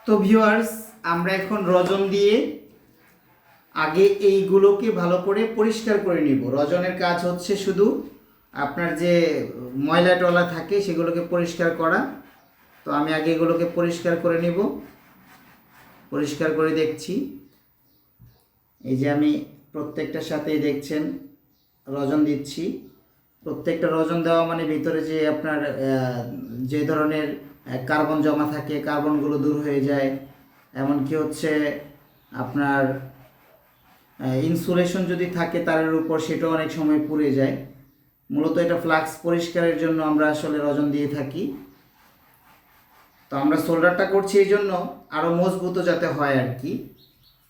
তো ভিউয়ার্স, আমরা এখন রজন দিয়ে আগে এইগুলোকে ভালো করে পরিষ্কার করে নিব। রজনের কাজ হচ্ছে শুধু আপনার যে ময়লা টলা থাকে সেগুলোকে পরিষ্কার করা। তো আমি আগে এগুলোকে পরিষ্কার করে নিব। পরিষ্কার করে দেখছি, এই যে আমি প্রত্যেকটার সাথেই দেখছেন রজন দিচ্ছি। প্রত্যেকটা রজন দেওয়া মানে ভিতরে যে আপনার যে ধরনের কার্বন জমা থাকে কার্বনগুলো দূর হয়ে যায়। এমনকি হচ্ছে আপনার ইনসুলেশন যদি থাকে তারের উপর, সেটাও অনেক সময় পুড়ে যায়। মূলত এটা ফ্লাক্স পরিষ্কারের জন্য আমরা আসলে রজন দিয়ে থাকি। তো আমরা সোল্ডারটা করছি এই জন্য আরও মজবুত যাতে হয় আর কি।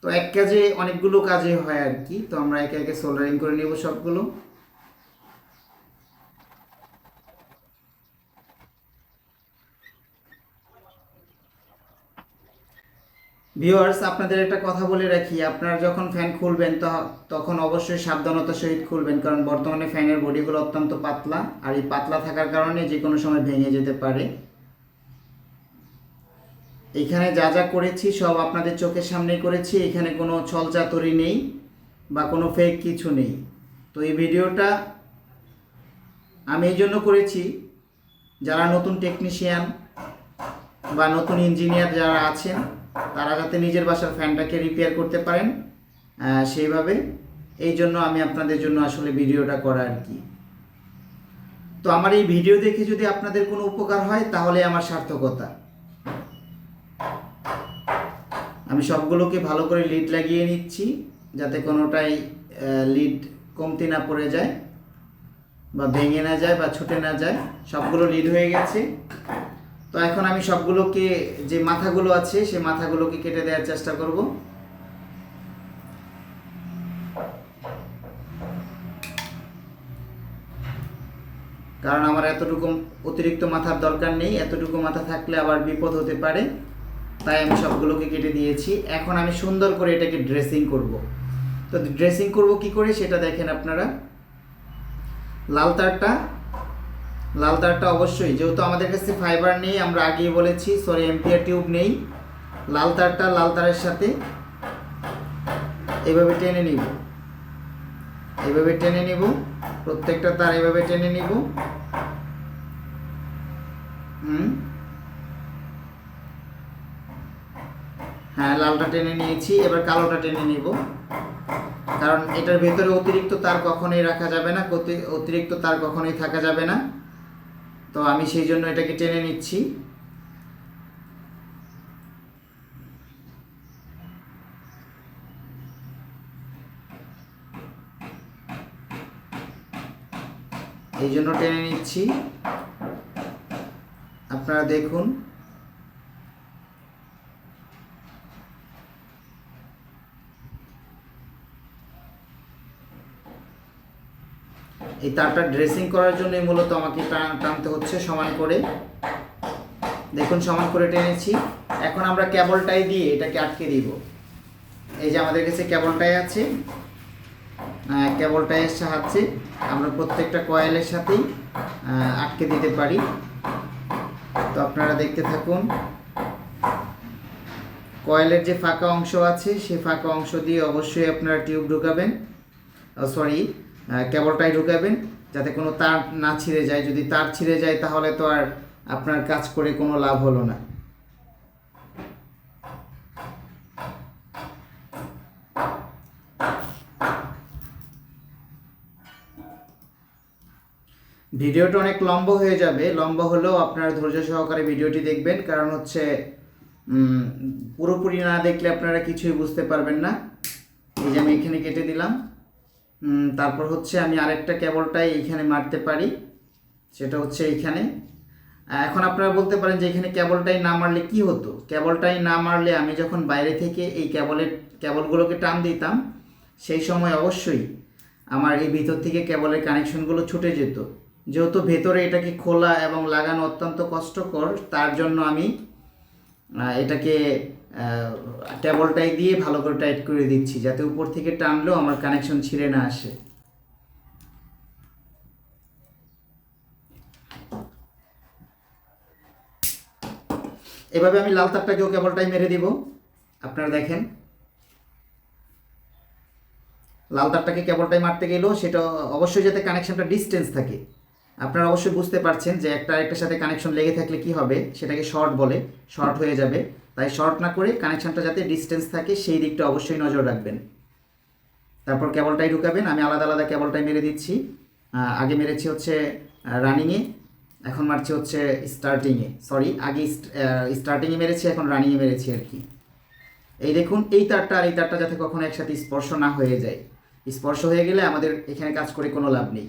তো এক কাজে অনেকগুলো কাজে হয় আর কি। তো আমরা একে একে সোল্ডারিং করে নেব সবগুলো। ভিউয়ার্স, আপনাদের একটা কথা বলে রাখি, আপনারা যখন ফ্যান খুলবেন তখন অবশ্যই সাবধানতার সহিত খুলবেন, কারণ বর্তমানে ফ্যানের বডিগুলো অত্যন্ত পাতলা, আর এই পাতলা থাকার কারণে যে কোনো সময় ভেঙে যেতে পারে। এখানে যা যা করেছি সব আপনাদের চোখের সামনেই করেছি, এখানে কোনো ছলচাতুরি নেই বা কোনো ফেক কিছু নেই। তো এই ভিডিওটা আমি এই জন্য করেছি, যারা নতুন টেকনিশিয়ান বা নতুন ইঞ্জিনিয়ার যারা আছেন তারা যাতে নিজের বাসার ফ্যানটাকে রিপেয়ার করতে পারেন সেইভাবে। এই জন্য আমি আপনাদের জন্য আসলে ভিডিওটা করা আর কি। তো আমার এই ভিডিও দেখে যদি আপনাদের কোনো উপকার হয় তাহলে আমার সার্থকতা। আমি সবগুলোকে ভালো করে লিড লাগিয়ে নিচ্ছি যাতে কোনোটাই লিড কমতি না পড়ে যায় বা ভেঙে না যায় বা ছুটে না যায়। সবগুলো লিড হয়ে গেছে। তো এখন আমি সবগুলোকে, যে মাথাগুলো আছে সেই মাথাগুলোকে কেটে দেওয়ার চেষ্টা করব। কারণ আমার এতটুকু অতিরিক্ত মাথার দরকার নেই, এতটুকু মাথা থাকলে আবার বিপদ হতে পারে, তাই আমি সবগুলোকে কেটে দিয়েছি। এখন আমি সুন্দর করে এটাকে ড্রেসিং করব। তো ড্রেসিং করব কি করে সেটা দেখেন আপনারা। লাল তারটা অবশ্যই, যেহেতু আমাদের কাছে ফাইবার নেই, আমরা আগেই বলেছি, সরি এম্পিয়ার টিউব নেই, লাল তারের সাথে এইভাবে টেনে নিব। এইভাবে টেনে নিব, প্রত্যেকটা তার এইভাবে টেনে নিব। হ্যাঁ, লালটা টেনে নিয়েছি, এবার কালোটা টেনে নিব। কারণ এটার ভেতরে অতিরিক্ত তার কখনোই রাখা যাবে না, অতিরিক্ত তার কখনোই থাকা যাবে না। তো আমি সেই জন্য এটাকে টেনে নিচ্ছি। এই জন্য টেনে নিচ্ছি, আপনারা দেখুন। এই তারটা ড্রেসিং করার জন্যই মূলত আমাকে টানতে হচ্ছে সমান করে। দেখুন, সমান করে টেনেছি। এখন আমরা কেবল টাই দিয়ে এটাকে আটকে দিব। এই যে আমাদের কাছে কেবল টাই আছে, কেবল টাইয়ের সাহায্যে আমরা প্রত্যেকটা কয়েলের সাথেই আটকে দিতে পারি। তো আপনারা দেখতে থাকুন। কয়েলের যে ফাঁকা অংশ আছে সেই ফাঁকা অংশ দিয়ে অবশ্যই আপনারা টিউব ঢুকাবেন, কেবল টাই ঢুকাবেন, যাতে কোনো তার না ছিঁড়ে যায়। যদি তার ছিঁড়ে যায় তাহলে তো আর আপনার কাজ করে কোনো লাভ হলো না। ভিডিওটা অনেক লম্বা হয়ে যাবে, লম্বা হলেও আপনারা ধৈর্য সহকারে ভিডিওটি দেখবেন, কারণ হচ্ছে পুরোপুরি না দেখলে আপনারা কিছুই বুঝতে পারবেন না। এই যে আমি এখানে কেটে দিলাম। তারপর হচ্ছে আমি আরেকটা কেবলটাই এইখানে মারতে পারি, সেটা হচ্ছে এইখানে। এখন আপনারা বলতে পারেন যে এখানে কেবলটাই না মারলে কি হতো। কেবলটাই না মারলে আমি যখন বাইরে থেকে এই কেবলগুলোকে টান দিতাম, সেই সময় অবশ্যই আমার এই ভিতর থেকে কেবলের কানেকশনগুলো ছুটে যেত। যেহেতু ভেতরে এটাকে খোলা এবং লাগানো অত্যন্ত কষ্টকর, তার জন্য আমি এটাকে কেবলটাই দিয়ে ভালো করে টাইট করে দিচ্ছি, যাতে উপর থেকে টানলেও আমার কানেকশন ছিঁড়ে না আসে। এভাবে আমি লাল তারটাকেও কেবলটাই মেরে দিব। আপনারা দেখেন, লাল তারটাকে কেবলটাই মারতে গেলেও সেটা অবশ্যই যাতে কানেকশনটা ডিস্টেন্স থাকে। আপনারা অবশ্যই বুঝতে পারছেন যে একটা আরেকটার সাথে কানেকশন লেগে থাকলে কি হবে, সেটাকে শর্ট বলে, শর্ট হয়ে যাবে। তাই শর্ট না করে কানেকশনটা যাতে ডিস্টেন্স থাকে সেই দিকটা অবশ্যই নজর রাখবেন। তারপর কেবলটাই ঢুকাবেন। আমি আলাদা আলাদা কেবলটাই মেরে দিচ্ছি। আগে মেরেছি হচ্ছে রানিংয়ে, এখন মারছি হচ্ছে স্টার্টিংয়ে। সরি, আগে স্টার্টিংয়ে মেরেছি, এখন রানিংয়ে মেরেছি আর কি। এই দেখুন, এই তারটা আর এই তারটা যাতে কখনো একসাথে স্পর্শ না হয়ে যায়। স্পর্শ হয়ে গেলে আমাদের এখানে কাজ করে কোনো লাভ নেই।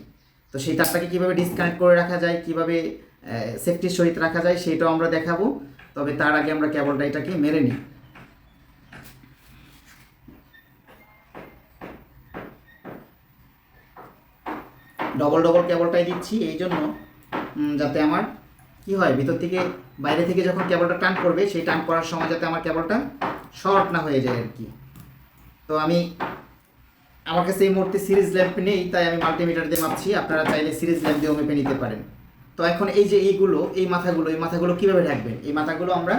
তো সেই তারটাকে কীভাবে ডিসকানেক্ট করে রাখা যায়, কীভাবে সেফটির সহিত রাখা যায় সেটাও আমরা দেখাবো। তবে তার আগে আমরা কেবলটা এটাকে মেরে নিই। ডবল ডবল কেবলটাই দিচ্ছি এই জন্য যাতে আমার কি হয়, ভিতর থেকে বাইরে থেকে যখন কেবলটা টান করবে সেই টান করার সময় যাতে আমার কেবলটা শর্ট না হয়ে যায় আর কি। তো আমার কাছে এই মুহূর্তে সিরিজ ল্যাম্প নেই, তাই আমি মাল্টিমিটার দিয়ে মাপছি। আপনারা চাইলে সিরিজ ল্যাম্প দিয়েও মেপে নিতে পারেন। তো এখন এই যে এই মাথাগুলো কীভাবে রাখবেন, এই মাথাগুলো আমরা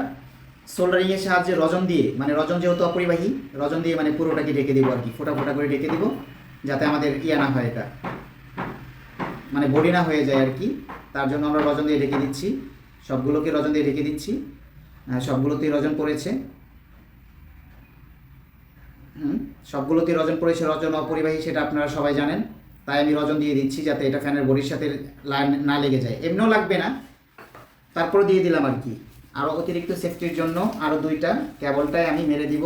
সোল্ডারিংয়ের সাহায্যে রজন দিয়ে, মানে রজন যেহেতু অপরিবাহী, রজন দিয়ে মানে পুরোটাকে ঢেকে দেবো আর কি, ফোটা ফোটা করে ঢেকে দেবো, যাতে আমাদের না হয়, এটা মানে বডি না হয়ে যায় আর কি। তার জন্য আমরা রজন দিয়ে ঢেকে দিচ্ছি, সবগুলোকে রজন দিয়ে ঢেকে দিচ্ছি। সবগুলোতেই রজন পড়েছে, সবগুলোতেই রজন পড়েছে। রজন অপরিবাহী সেটা আপনারা সবাই জানেন, তাই আমি রজন দিয়ে দিচ্ছি যাতে এটা ফ্যানের বডির সাথে না লেগে যায়। এমনিও লাগবে না, তারপরে দিয়ে দিলাম আর কি। আরও অতিরিক্ত সেফটির জন্য আরও দুইটা কেবলটাই আমি মেরে দিব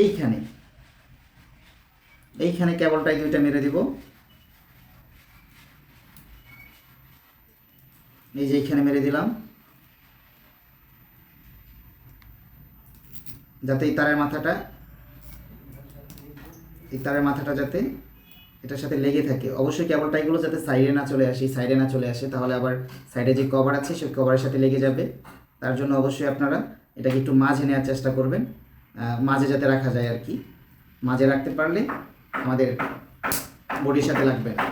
এইখানে কেবলটাই দুইটা মেরে দিব। এই যে এইখানে মেরে দিলাম, যাতে এই তারের মাথাটা যাতে এটার সাথে লেগে থাকে। অবশ্যই কেবলটা এগুলো যাতে সাইডে না চলে আসে, তাহলে আবার সাইডে যে কভার আছে সেই কভারের সাথে লেগে যাবে। তার জন্য অবশ্যই আপনারা এটাকে একটু মাঝে নেওয়ার চেষ্টা করবেন, মাঝে যাতে রাখা যায় আর কি। মাঝে রাখতে পারলে আমাদের বডির সাথে লাগবে না।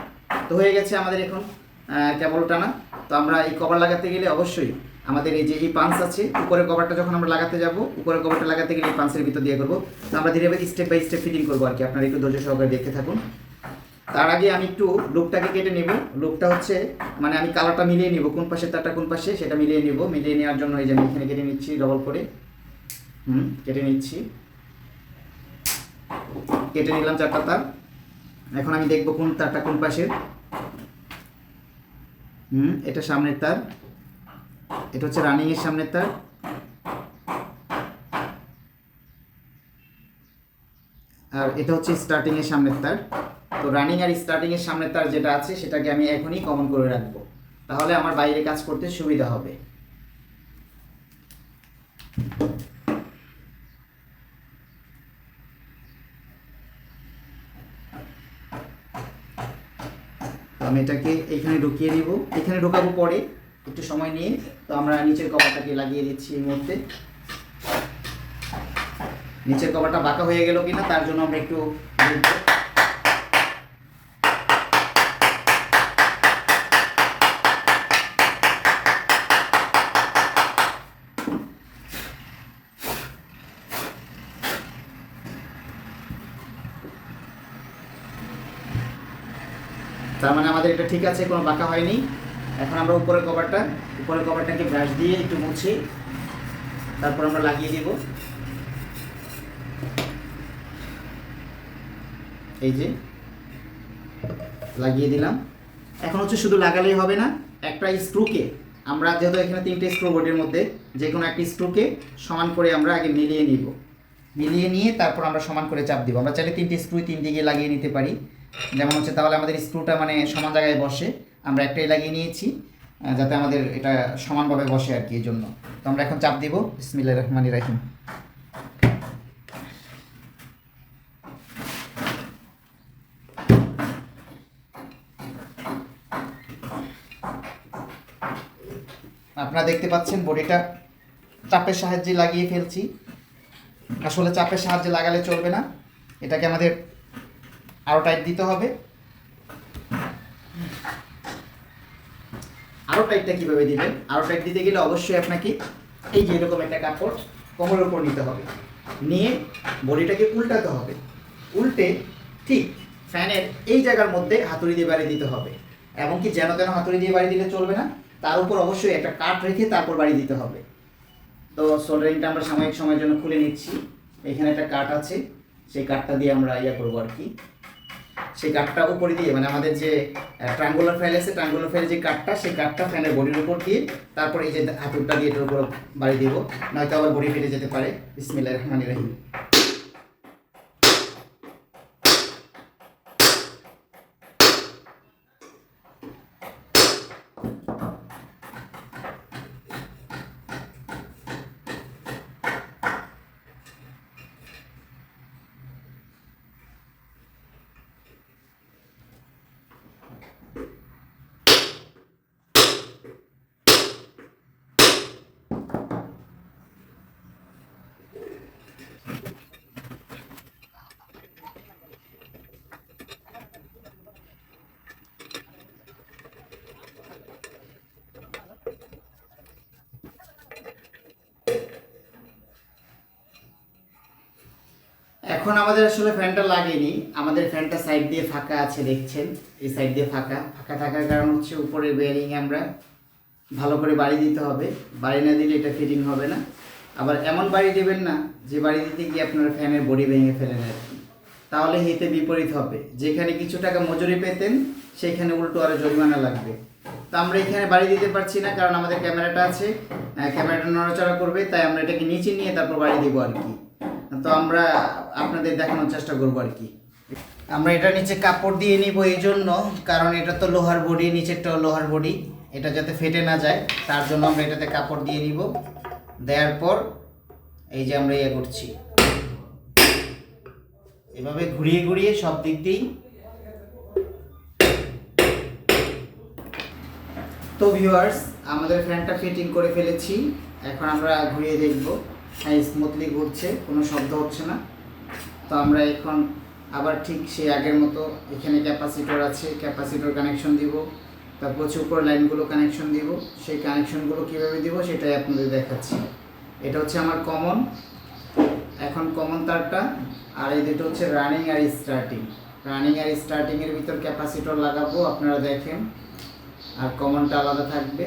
তো হয়ে গেছে আমাদের এখন কেবল টানা। তো আমরা এই কভার লাগাতে গেলে অবশ্যই আমাদের এই যে এই পাঞ্চ আছে, উপরের কভারটা যখন আমরা লাগাতে যাব, উপরের কভারটা লাগাতে গেলে এই পাঞ্চের ভিতর দিয়ে করবো। তো আমরা ধীরে ধীরে স্টেপ বাই স্টেপ ফিটিং করবো আর কি। আপনারা একটু ধৈর্য সহকারে দেখতে থাকুন। তার আগে আমি একটু লুকটাকে কেটে নেব। লুকটা হচ্ছে মানে আমি কালারটা মিলিয়ে নিব, কোন পাশে তারটা কোন পাশে সেটা মিলিয়ে নিব। মিলিয়ে নেওয়ার জন্য এই যে আমি এখানে কেটে নিচ্ছি ডবল করে, কেটে নিচ্ছি। কেটে নিলাম চারটা তার। এখন আমি দেখব কোন তারটা কোন পাশের। এটা সামনের তার, এটা হচ্ছে রানিং এর সামনের তার, আর এটা হচ্ছে স্টার্টিং এর সামনের তার। তো রানিং আর স্টার্টিং এর সামনের তার যেটা আছে সেটাকে আমি এখনই কমন করে রাখবো, তাহলে আমার বাইরে কাজ করতে সুবিধা হবে। আমি এটাকে এইখানে ঢুকিয়ে নিব, এখানে ঢোকাবো পরে একটু সময় নিয়ে। তো আমরা নিচের কভারটাকে লাগিয়ে দিচ্ছি এই মুহূর্তে। নিচের কভারটা বাঁকা হয়ে গেল কিনা তার জন্য আমরা একটু তার মানে আমাদের এটা ঠিক আছে, কোনো বাঁকা হয়নি। এখন আমরা উপরের কভারটাকে ব্রাশ দিয়ে একটু মুছি, তারপর আমরা লাগিয়ে দেব। এই যে লাগিয়ে দিলাম। এখন হচ্ছে শুধু লাগালেই হবে না, একটা স্ক্রুকে আমরা, যেহেতু এখানে 3টে স্ক্রু বোর্ডের মধ্যে যে কোনো একটা স্ক্রুকে সমান করে আমরা আগে মিলিয়ে নিব। মিলিয়ে নিয়ে তারপর আমরা সমান করে চাপ দিব। আমরা চাইলে 3টে স্ক্রু 3 দিকে লাগিয়ে নিতে পারি, যেমন হচ্ছে তাহলে আমাদের স্ক্রুটা মানে সমান জায়গায় বসে। আমরা একটাই লাগিয়ে নিয়েছি যাতে আমাদের এটা সমানভাবে বসে আর কি, এই জন্য। তো আমরা এখন চাপ দিব। বিসমিল্লাহির রহমানির রহিম। আপনারা দেখতে পাচ্ছেন বডিটা চাপের সাহায্যে লাগিয়ে ফেলছি। আসলে চাপের সাহায্যে লাগালে চলবে না, এটাকে আমাদের আরও টাইট দিতে হবে। আরও টাইটটা কীভাবে দিবেন? আরও টাইট দিতে গেলে অবশ্যই আপনাকে এই যে এরকম একটা কাপড় কোমরের উপর নিতে হবে, নিয়ে বডিটাকে উল্টাতে হবে, উল্টে ঠিক ফ্যানের এই জায়গার মধ্যে হাতুড়ি দিয়ে বাড়ি দিতে হবে। এবং কি যেন তেন হাতুড়ি দিয়ে বাড়ি দিলে চলবে না, তার উপর অবশ্যই একটা কাঠ রেখে তারপর বাড়ি দিতে হবে। তো সোল্ডারিংটা আমরা সাময়িক সময়ের জন্য খুলে নিচ্ছি। এখানে একটা কাঠ আছে, সেই কাঠটা দিয়ে আমরা করবো আর কি। সেই কাঠটা উপরে দিয়ে মানে আমাদের যে ট্রায়াঙ্গুলার ফাইল আছে, ট্রায়াঙ্গুলার ফাইলের যে কাঠটা, সেই কাঠটা ফ্যানের বডির উপর দিয়ে তারপরে এই যে হাতুড়টা দিয়ে এটার উপর বাড়ি দিব, নয়তো আবার বডি ফেটে যেতে পারে। বিসমিল্লাহির রহমানির রহিম। এখন আমাদের আসলে ফ্যানটা লাগেনি, আমাদের ফ্যানটা সাইড দিয়ে ফাঁকা আছে, দেখছেন এই সাইড দিয়ে ফাঁকা থাকার কারণ হচ্ছে উপরের বেয়ারিং আমরা ভালো করে বাড়ি দিতে হবে, বাড়ি না দিলে এটা ফিটিং হবে না। আবার এমন বাড়ি দেবেন না যে বাড়ি দিতে গিয়ে আপনার ফ্যানের বডি ভেঙে ফেলেন আর কি, তাহলে হিতে বিপরীত হবে। যেখানে কিছু টাকা মজুরি পেতেন সেইখানে উল্টো আরও জরিমানা লাগবে। তো আমরা এখানে বাড়ি দিতে পারছি না, কারণ আমাদের ক্যামেরাটা আছে, ক্যামেরাটা নড়াচড়া করবে, তাই আমরা এটাকে নিচে নিয়ে তারপর বাড়ি দেবো আর কি। তো আমরা আপনাদের দেখানোর চেষ্টা করবো আর কি। আমরা এটা নিচে কাপড় দিয়ে নিব এই জন্য, কারণ এটা তো লোহার বডি, নিচেরটাও লোহার বডি, এটা যাতে ফেটে না যায় তার জন্য আমরা এটাতে কাপড় দিয়ে নিব। দেওয়ার পর এই যে আমরা করছি এভাবে ঘুরিয়ে ঘুরিয়ে সব দিক দিয়েই। তো ভিউয়ার্স, আমাদের ফ্যানটা ফিটিং করে ফেলেছি, এখন আমরা ঘুরিয়ে দেখব। হ্যাঁ, স্মুথলি ঘুরছে, কোনো শব্দ হচ্ছে না। তো আমরা এখন আবার ঠিক সেই আগের মতো এখানে ক্যাপাসিটর আছে, ক্যাপাসিটর কানেকশন দিব, তারপর হচ্ছে উপর লাইনগুলো কানেকশন দিব। সেই কানেকশনগুলো কীভাবে দিব সেটাই আপনাদের দেখাচ্ছি। এটা হচ্ছে আমার কমন, এখন কমন তারটা, আর এই দুটো হচ্ছে রানিং আর স্টার্টিং। রানিং আর স্টার্টিংয়ের ভিতর ক্যাপাসিটর লাগাবো, আপনারা দেখেন, আর কমনটা আলাদা থাকবে।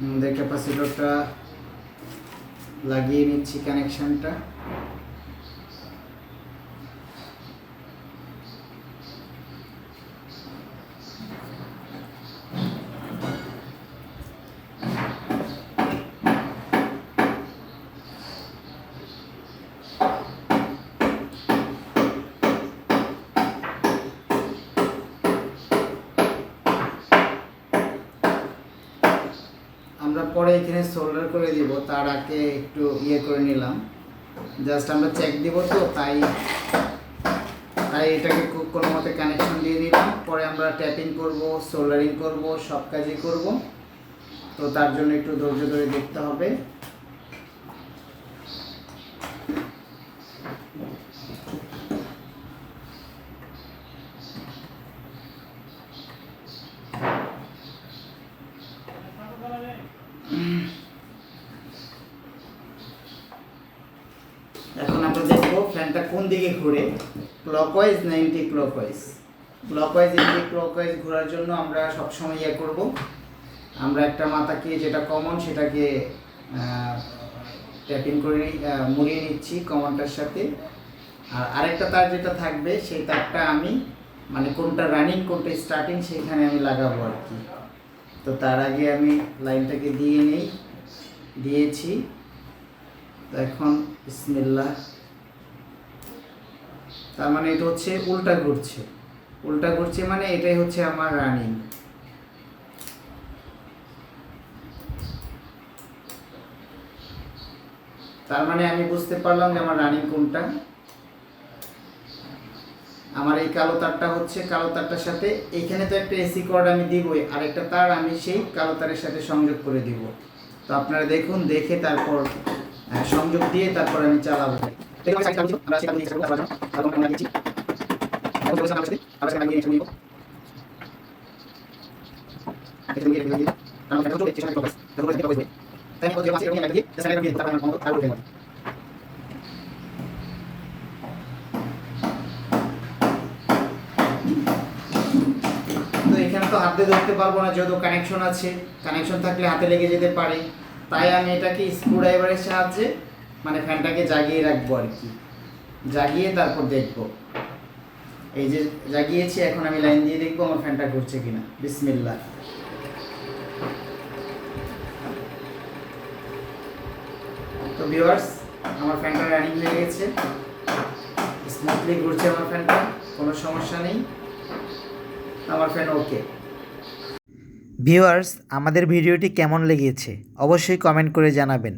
আমাদের ক্যাপাসিটরটা লাগিয়ে নিচ্ছি কানেকশনটা। আমরা পরে এখানে সোল্ডার করে দিব, তার আগে একটু করে নিলাম, জাস্ট আমরা চেক দিব, তো তাই এটাকে কোনো মতে কানেকশন দিয়ে নিলাম। পরে আমরা ট্যাপিং করব, সোল্ডারিং করব, সব কাজই করব। তো তার জন্য একটু ধৈর্য ধরে দেখতে হবে। এখন আমরা দেখব ফ্যানটা কোন দিকে ঘুরে, ক্লকওয়াইজ না anti clockwise. Clockwise anti clockwise ঘোরার জন্য আমরা সবসময় করব, আমরা একটা মাথাকে যেটা কমন সেটাকে ট্যাপিং করে মুড়িয়ে নিচ্ছি কমনটার সাথে। আর আরেকটা তার যেটা থাকবে সেই তারটা আমি মানে কোনটা রানিং কোনটা স্টার্টিং সেইখানে আমি লাগাবো আর কি। তো তার আগে আমি লাইনটাকে দিয়েছি। তো এখন বিসমিল্লাহ, তার মানে এটা হচ্ছে উল্টা ঘুরছে মানে এটাই হচ্ছে আমার রানিং। তার মানে আমি বুঝতে পারলাম যে আমার রানিং কোনটা। আমার এই কালো তারটা হচ্ছে, কালো তারটার সাথে এখানে তো একটা এসি কর্ড আমি দিবই, আর একটা তার আমি সেই কালো তারের সাথে সংযোগ করে দিব। তো আপনারা দেখুন, দেখে তারপর সংযোগ দিয়ে তারপর আমি চালাবো। তো এখানে তো হাতে ধরতে পারবো না, যেহেতু কানেকশন আছে, কানেকশন থাকলে হাতে লেগে যেতে পারে, তাই আমি এটাকে স্ক্রুড্রাইভারের সাহায্যে মানে ফ্যানটাকে জাগিয়ে রাখবো আর কি, জাগিয়ে তারপর দেখবো। এই যে জাগিয়েছি, এখন আমি লাইন দিয়ে দেখবো আমার ফ্যানটা ঘুরছে কিনা। বিসমিল্লাহ। তো ভিউয়ার্স, আমার ফ্যানটা রানিং হয়ে গেছে, স্মুথলি ঘুরছে আমার ফ্যানটা, কোনো সমস্যা নেই, আমার ফ্যান ওকে। ভিউয়ার্স, আমাদের ভিডিওটি কেমন লেগেছে অবশ্যই কমেন্ট করে জানাবেন।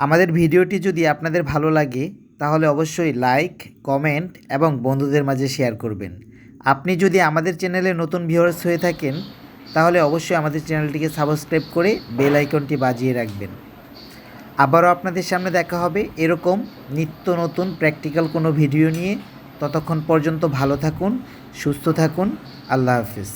আমাদের ভিডিওটি যদি আপনাদের ভালো লাগে তাহলে অবশ্যই লাইক, কমেন্ট এবং বন্ধুদের মাঝে শেয়ার করবেন। আপনি যদি আমাদের চ্যানেলে নতুন ভিউয়ার্স হয়ে থাকেন তাহলে অবশ্যই আমাদের চ্যানেলটিকে সাবস্ক্রাইব করে বেল আইকনটি বাজিয়ে রাখবেন। আবারও আপনাদের সামনে দেখা হবে এরকম নিত্য নতুন প্র্যাকটিক্যাল কোনো ভিডিও নিয়ে। ততক্ষণ পর্যন্ত ভালো থাকুন, সুস্থ থাকুন। আল্লাহ হাফিজ।